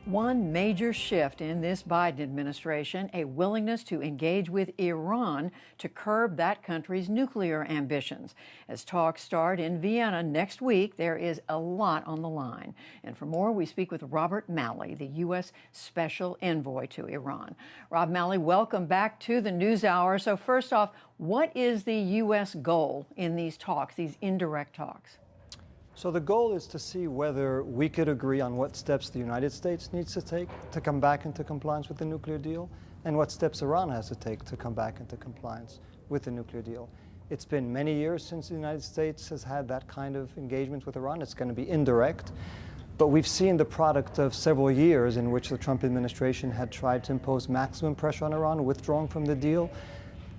One major shift in this Biden administration, a willingness to engage with Iran to curb that country's nuclear ambitions. As talks start in Vienna next week, there is a lot on the line. And for more, we speak with Robert Malley, the U.S. Special Envoy to Iran. Rob Malley, welcome back to the NewsHour. So first off, what is the U.S. goal in these talks, these indirect talks? So the goal is to see whether we could agree on what steps the United States needs to take to come back into compliance with the nuclear deal, and what steps Iran has to take to come back into compliance with the nuclear deal. It's been many years since the United States has had that kind of engagement with Iran. It's going to be indirect, but we've seen the product of several years in which the Trump administration had tried to impose maximum pressure on Iran, withdrawing from the deal,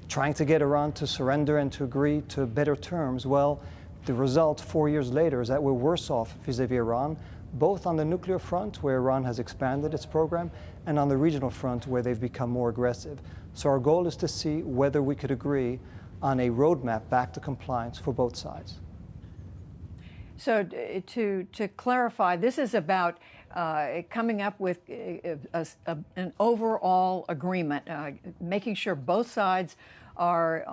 trying to get Iran to surrender and to agree to better terms. Well, the result 4 years later is that we're worse off vis-a-vis Iran, both on the nuclear front, where Iran has expanded its program, and on the regional front, where they've become more aggressive. So our goal is to see whether we could agree on a roadmap back to compliance for both sides. So to clarify, this is about coming up with an overall agreement, making sure both sides are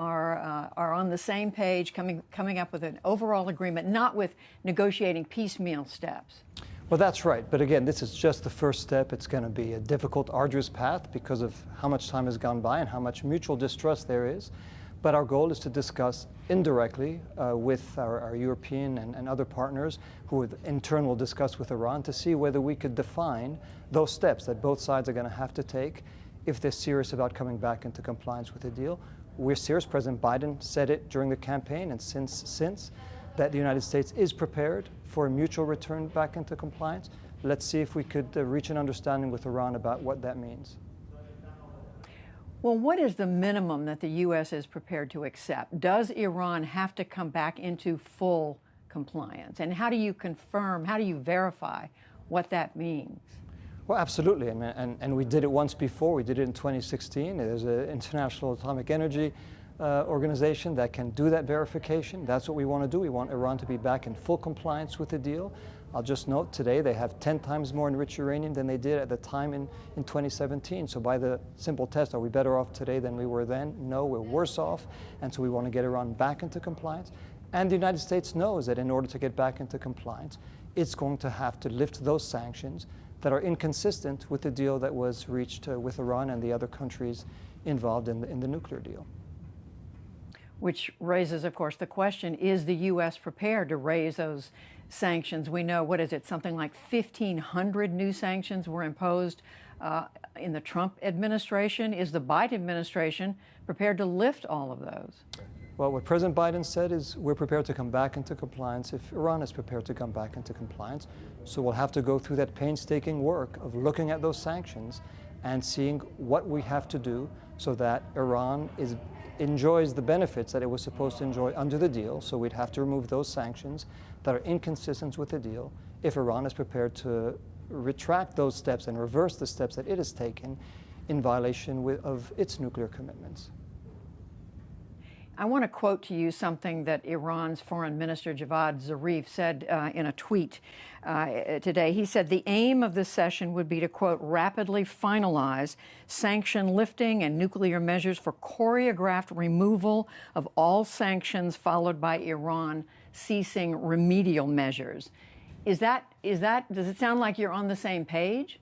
on the same page, coming up with an overall agreement, not with negotiating piecemeal steps. Well, that's right. But again, this is just the first step. It's going to be a difficult, arduous path because of how much time has gone by and how much mutual distrust there is. But our goal is to discuss indirectly with our European and other partners, who in turn will discuss with Iran, to see whether we could define those steps that both sides are going to have to take if they're serious about coming back into compliance with the deal. We're serious. President Biden said it during the campaign, and since that the United States is prepared for a mutual return back into compliance. Let's see if we could reach an understanding with Iran about what that means. Well, what is the minimum that the U.S. is prepared to accept? Does Iran have to come back into full compliance? And how do you confirm, how do you verify what that means? Well, absolutely. I mean, and we did it once before. We did it in 2016. There's an International Atomic Energy organization that can do that verification. That's what we want to do. We want Iran to be back in full compliance with the deal. I'll just note today they have 10 times more enriched uranium than they did at the time in 2017. So by the simple test, are we better off today than we were then? No, we're worse off. And so we want to get Iran back into compliance. And the United States knows that in order to get back into compliance, it's going to have to lift those sanctions that are inconsistent with the deal that was reached with Iran and the other countries involved in the nuclear deal. Which raises, of course, the question, is the U.S. prepared to raise those sanctions? We know, what is it, something like 1,500 new sanctions were imposed in the Trump administration. Is the Biden administration prepared to lift all of those? Well, what President Biden said is we're prepared to come back into compliance if Iran is prepared to come back into compliance. So we'll have to go through that painstaking work of looking at those sanctions and seeing what we have to do so that Iran enjoys the benefits that it was supposed to enjoy under the deal. So we'd have to remove those sanctions that are inconsistent with the deal if Iran is prepared to retract those steps and reverse the steps that it has taken in violation of its nuclear commitments. I want to quote to you something that Iran's Foreign Minister Javad Zarif said in a tweet today. He said the aim of this session would be to, quote, rapidly finalize sanction lifting and nuclear measures for choreographed removal of all sanctions, followed by Iran ceasing remedial measures. Does it sound like you're on the same page?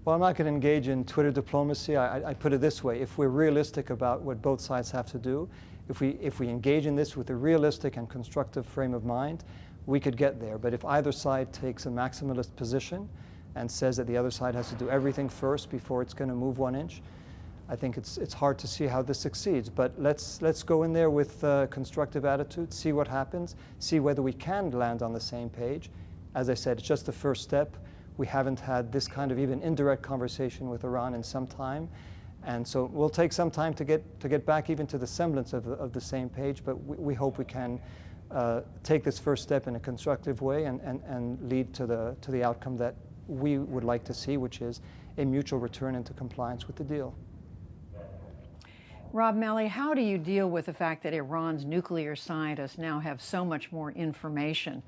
Well, I'm not going to engage in Twitter diplomacy. I put it this way. If we're realistic about what both sides have to do, if we engage in this with a realistic and constructive frame of mind, we could get there. But if either side takes a maximalist position and says that the other side has to do everything first before it's going to move 1 inch, I think it's hard to see how this succeeds. But let's go in there with a constructive attitude, see what happens, see whether we can land on the same page. As I said, it's just the first step. We haven't had this kind of even indirect conversation with Iran in some time. And so we'll take some time to get back even to the semblance of the same page, but we hope we can take this first step in a constructive way and lead to the outcome that we would like to see, which is a mutual return into compliance with the deal. Rob Malley, how do you deal with the fact that Iran's nuclear scientists now have so much more information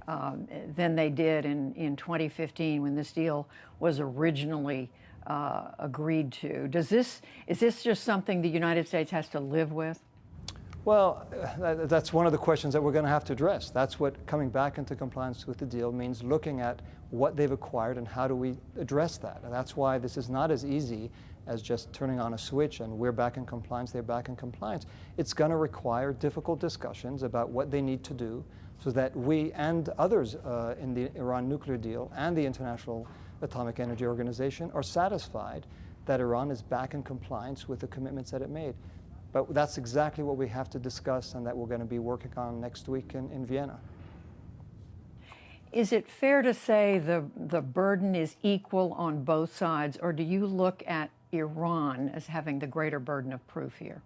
than they did in 2015 when this deal was originally agreed to. Is this just something the United States has to live with? Well, that's one of the questions that we're going to have to address. That's what coming back into compliance with the deal means, looking at what they've acquired and how do we address that. And that's why this is not as easy as just turning on a switch and we're back in compliance, they're back in compliance. It's going to require difficult discussions about what they need to do so that we and others in the Iran nuclear deal and the International Atomic Energy Organization are satisfied that Iran is back in compliance with the commitments that it made. But that's exactly what we have to discuss and that we're going to be working on next week in Vienna. Is it fair to say the burden is equal on both sides, or do you look at Iran as having the greater burden of proof here?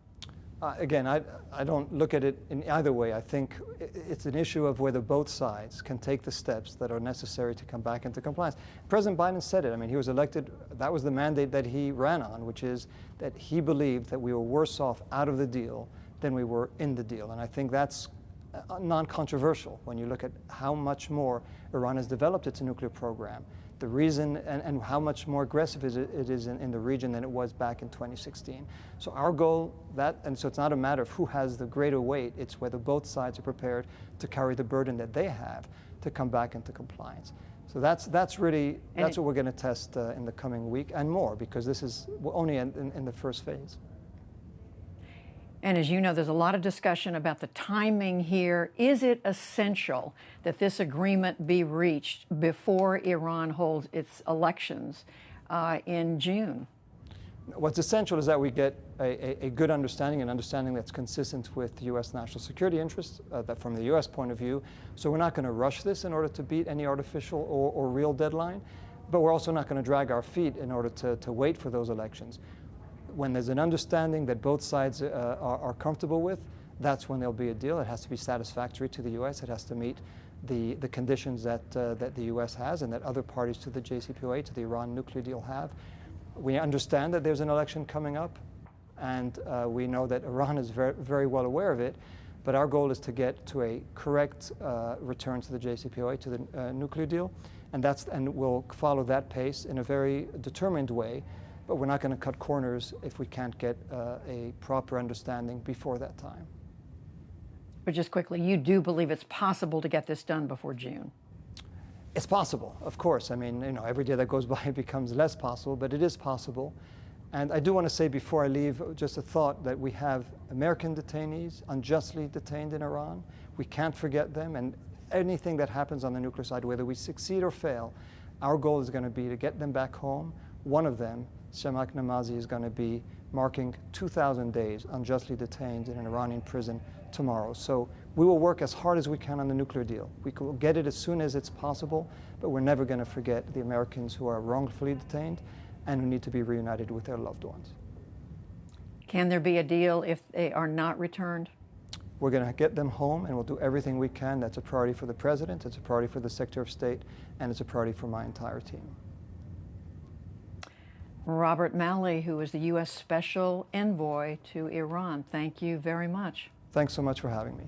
Again, I don't look at it in either way. I think it's an issue of whether both sides can take the steps that are necessary to come back into compliance. President Biden said it. I mean, he was elected, that was the mandate that he ran on, which is that he believed that we were worse off out of the deal than we were in the deal. And I think that's non-controversial when you look at how much more Iran has developed its nuclear program, the reason and how much more aggressive it is in the region than it was back in 2016. So our goal, and so it's not a matter of who has the greater weight, it's whether both sides are prepared to carry the burden that they have to come back into compliance. So that's what we're going to test in the coming week and more, because this is only in the first phase. And as you know, there's a lot of discussion about the timing here. Is it essential that this agreement be reached before Iran holds its elections in June? What's essential is that we get a good understanding, an understanding that's consistent with U.S. national security interests, that from the U.S. point of view. So we're not going to rush this in order to beat any artificial or real deadline, but we're also not going to drag our feet in order to wait for those elections. When there's an understanding that both sides are comfortable with, that's when there'll be a deal. It has to be satisfactory to the U.S. It has to meet the conditions that the U.S. has and that other parties to the JCPOA, to the Iran nuclear deal have. We understand that there's an election coming up, and we know that Iran is very, very well aware of it, but our goal is to get to a correct return to the JCPOA, to the nuclear deal, and we'll follow that pace in a very determined way. But we're not going to cut corners if we can't get a proper understanding before that time. But just quickly, you do believe it's possible to get this done before June? It's possible, of course. I mean, every day that goes by becomes less possible, but it is possible. And I do want to say before I leave just a thought that we have American detainees unjustly detained in Iran. We can't forget them, and anything that happens on the nuclear side, whether we succeed or fail, our goal is going to be to get them back home. One of them, Shamak Namazi, is going to be marking 2,000 days unjustly detained in an Iranian prison tomorrow. So we will work as hard as we can on the nuclear deal. We will get it as soon as it's possible, but we're never going to forget the Americans who are wrongfully detained and who need to be reunited with their loved ones. Can there be a deal if they are not returned? We're going to get them home, and we'll do everything we can. That's a priority for the President, it's a priority for the Secretary of State, and it's a priority for my entire team. Robert Malley, who is the U.S. Special Envoy to Iran, thank you very much. Thanks so much for having me.